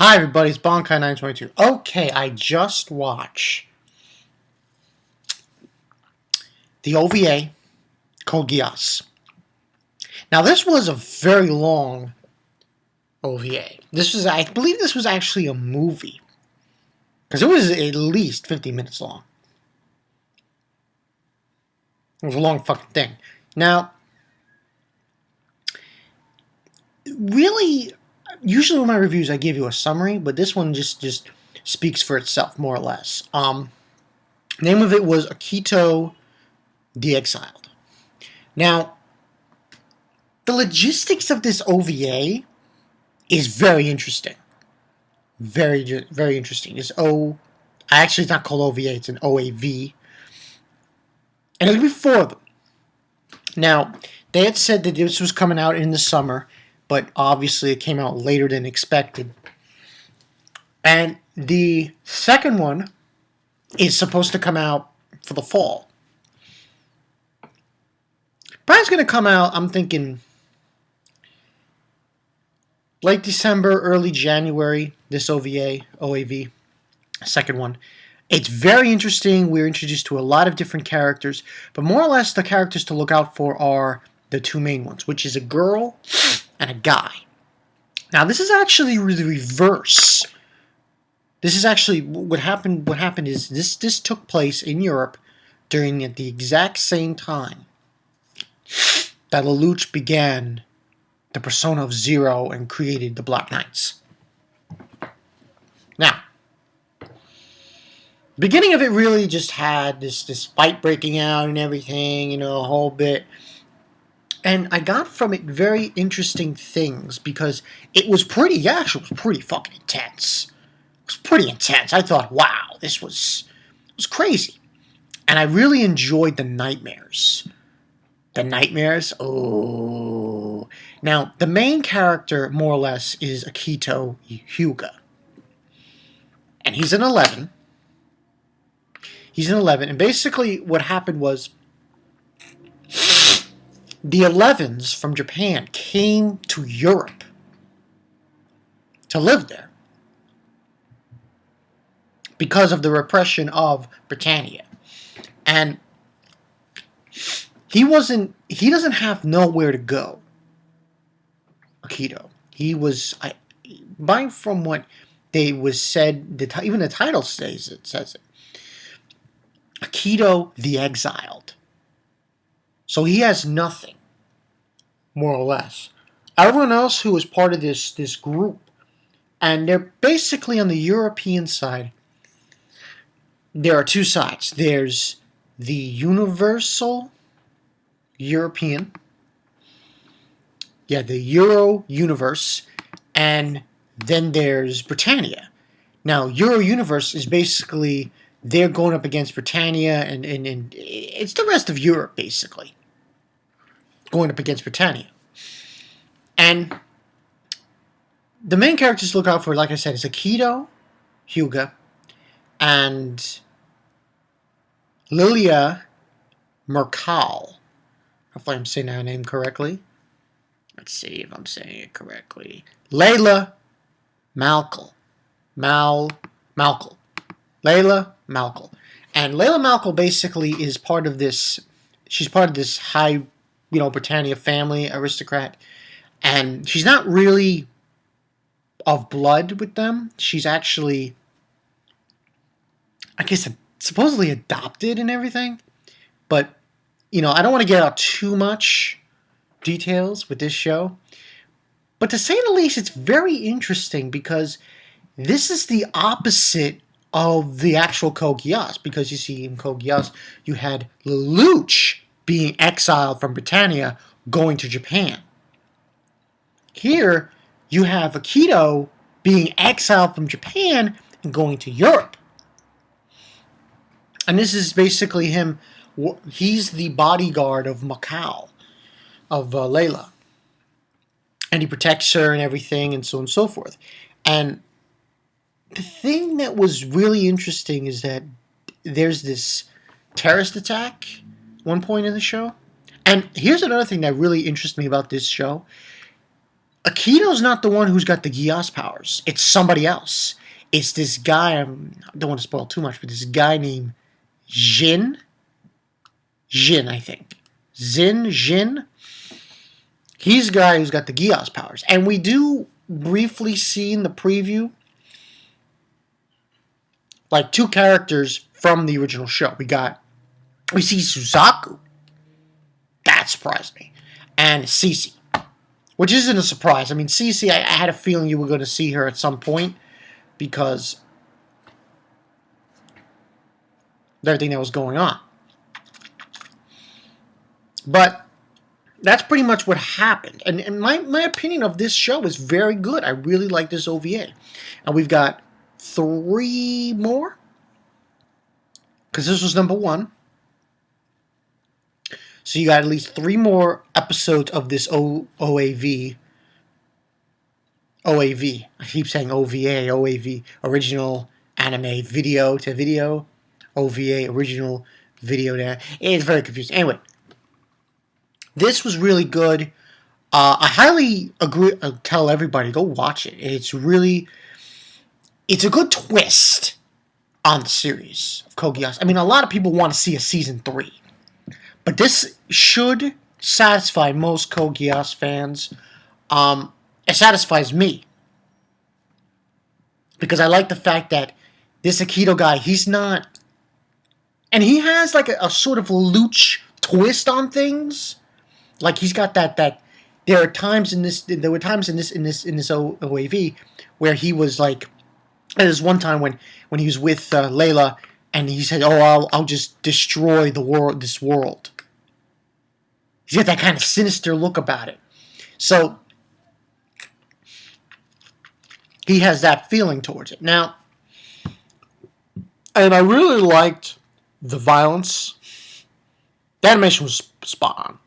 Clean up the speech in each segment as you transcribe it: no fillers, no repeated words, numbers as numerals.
Hi everybody, it's Bonkai922. Okay, I just watched the OVA called Geass. Now this was a very long OVA. I believe this was actually a movie. Because it was at least 50 minutes long. It was a long fucking thing. Now, really, usually with my reviews I give you a summary, but this one just speaks for itself, more or less. Name of it was Akito The Exiled. Now, the logistics of this OVA is very interesting. Very interesting. Actually, it's not called OVA, it's an OAV. And it was before them. Now, they had said that this was coming out in the summer, but obviously it came out later than expected. And the second one is supposed to come out for the fall. Probably going to come out, I'm thinking, late December, early January, this OAV, second one. It's very interesting. We're introduced to a lot of different characters, but more or less the characters to look out for are the two main ones, which is a girl and a guy. Now, this is actually the reverse. This is actually what happened. What happened is this took place in Europe during at the exact same time that Lelouch began the persona of Zero and created the Black Knights. Now, the beginning of it really just had this fight breaking out and everything, a whole bit. And I got from it very interesting things because it was pretty fucking intense. It was pretty intense. I thought, wow, this was crazy. And I really enjoyed the nightmares. The nightmares? Oh. Now, the main character, more or less, is Akito Hyuga. And he's an 11. And basically what happened was the 11s from Japan came to Europe to live there because of the repression of Britannia. And he doesn't have nowhere to go, Akito. He was, by from what they was said, even the title says it, Akito The Exiled. So he has nothing, more or less. Everyone else who is part of this group, and they're basically on the European side, there are two sides. There's the Universal European, the Euro Universe, and then there's Britannia. Now, Euro Universe is basically they're going up against Britannia, and it's the rest of Europe basically going up against Britannia. And the main characters to look out for, like I said, is Akito Hyuga and Lilia Mercal. Hopefully I'm saying her name correctly. Let's see if I'm saying it correctly. Layla Malkal. Malkal. Layla Malkal. And Layla Malkal basically is part of this. She's part of this high, Britannia family aristocrat. And she's not really of blood with them. She's actually, I guess, supposedly adopted and everything. But, I don't want to get out too much details with this show. But to say the least, it's very interesting because this is the opposite of the actual Code Geass. Because you see, in Code Geass, you had Lelouch being exiled from Britannia going to Japan. Here, you have Akito being exiled from Japan and going to Europe. And this is basically him. He's the bodyguard of Macau, of Layla. And he protects her and everything, and so on and so forth. And the thing that was really interesting is that there's this terrorist attack one point in the show. And here's another thing that really interests me about this show. Akito's not the one who's got the Geass powers. It's somebody else. It's this guy, I don't want to spoil too much, but this guy named Jin. Jin, I think. Jin. He's the guy who's got the Geass powers. And we do briefly see in the preview, like, two characters from the original show. We see Suzaku. That surprised me. And Cece. Which isn't a surprise. I mean, Cece, I had a feeling you were going to see her at some point because of everything that was going on. But that's pretty much what happened. And my opinion of this show is very good. I really like this OVA. And we've got 3 more. Because this was number 1. So you got at least 3 more episodes of this OAV. I keep saying OVA, OAV, original anime video to video. OVA, original video to... It's very confusing. Anyway, this was really good. I highly agree. Tell everybody, go watch it. It's a good twist on the series of Code Geass. I mean, a lot of people want to see a season 3. But this should satisfy most Code Geass fans. It satisfies me. Because I like the fact that this Akito guy, he's not... And he has like a sort of luch twist on things. Like he's got that there were times in this OAV where he was like, there's one time when he was with Layla and he said, "Oh, I'll just destroy this world." He's got that kind of sinister look about it. So he has that feeling towards it. Now, and I really liked the violence. The animation was spot on.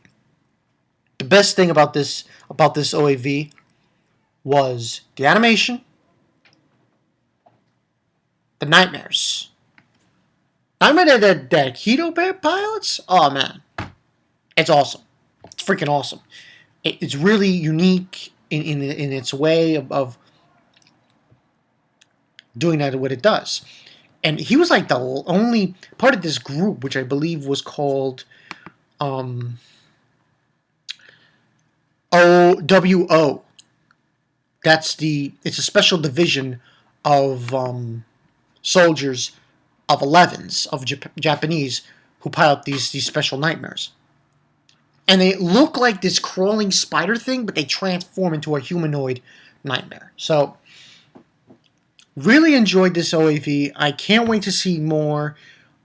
The best thing about this OAV was the animation, the nightmares. Nightmare that Akito Bear pilots? Oh man, it's awesome. It's freaking awesome. It's really unique in its way of doing that, what it does. And he was like the only part of this group, which I believe was called OWO. It's a special division of soldiers of 11s of Japanese who pilot these special nightmares. And they look like this crawling spider thing, but they transform into a humanoid nightmare. So, really enjoyed this OAV. I can't wait to see more.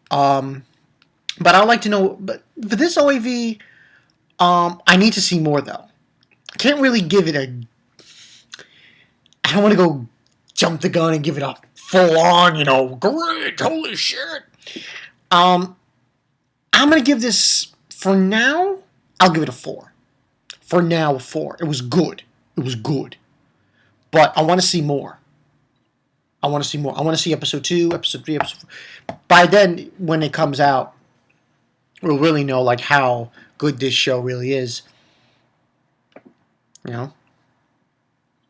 But I'd like to know, but for this OAV, I need to see more though. I can't really give it I don't want to go jump the gun and give it a full on, great, holy shit. I'm going to give this, for now, I'll give it a 4. For now, a 4. It was good. But I want to see more. I want to see episode 2, episode 3, episode 4. By then, when it comes out, we'll really know like how good this show really is.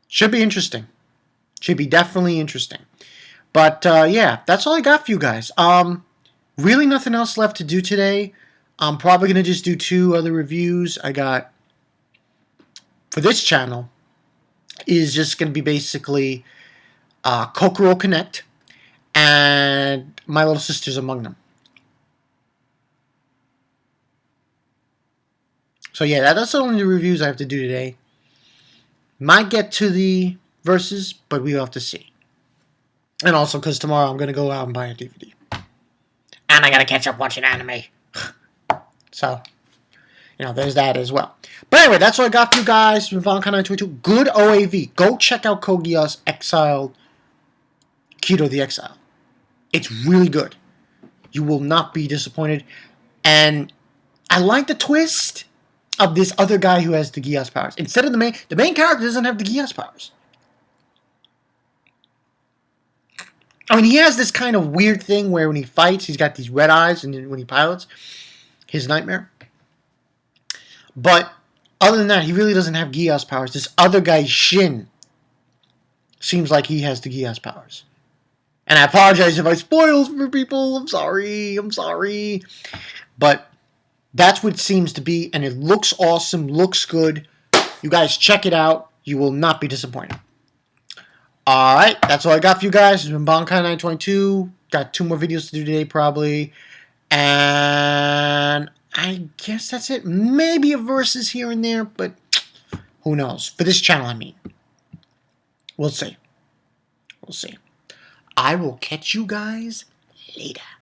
Should be interesting. Should be definitely interesting. But yeah, that's all I got for you guys. Really nothing else left to do today. I'm probably going to just do 2 other reviews. I got, for this channel, is just going to be basically Kokoro Connect and My Little Sisters Among Them. So yeah, that's the only reviews I have to do today. Might get to the verses, but we'll have to see. And also because tomorrow I'm going to go out and buy a DVD. And I got to catch up watching anime. So, there's that as well. But anyway, that's what I got for you guys from Valentine 922. Good OAV. Go check out Code Geass Exiled, Akito The Exiled. It's really good. You will not be disappointed. And I like the twist of this other guy who has the Geass powers. Instead of the main character doesn't have the Geass powers. I mean, he has this kind of weird thing where when he fights, he's got these red eyes, and then when he pilots, his nightmare. But Other than that, he really doesn't have Geass powers. This other guy, Shin, seems like he has the Geass powers. And I apologize if I spoiled for people. I'm sorry. But that's what it seems to be, and it looks awesome, looks good. You guys check it out. You will not be disappointed. Alright, that's all I got for you guys. It's been Bonkai922. Got 2 more videos to do today, probably. And I guess that's it. Maybe a versus here and there, but who knows? For this channel, I mean. We'll see. I will catch you guys later.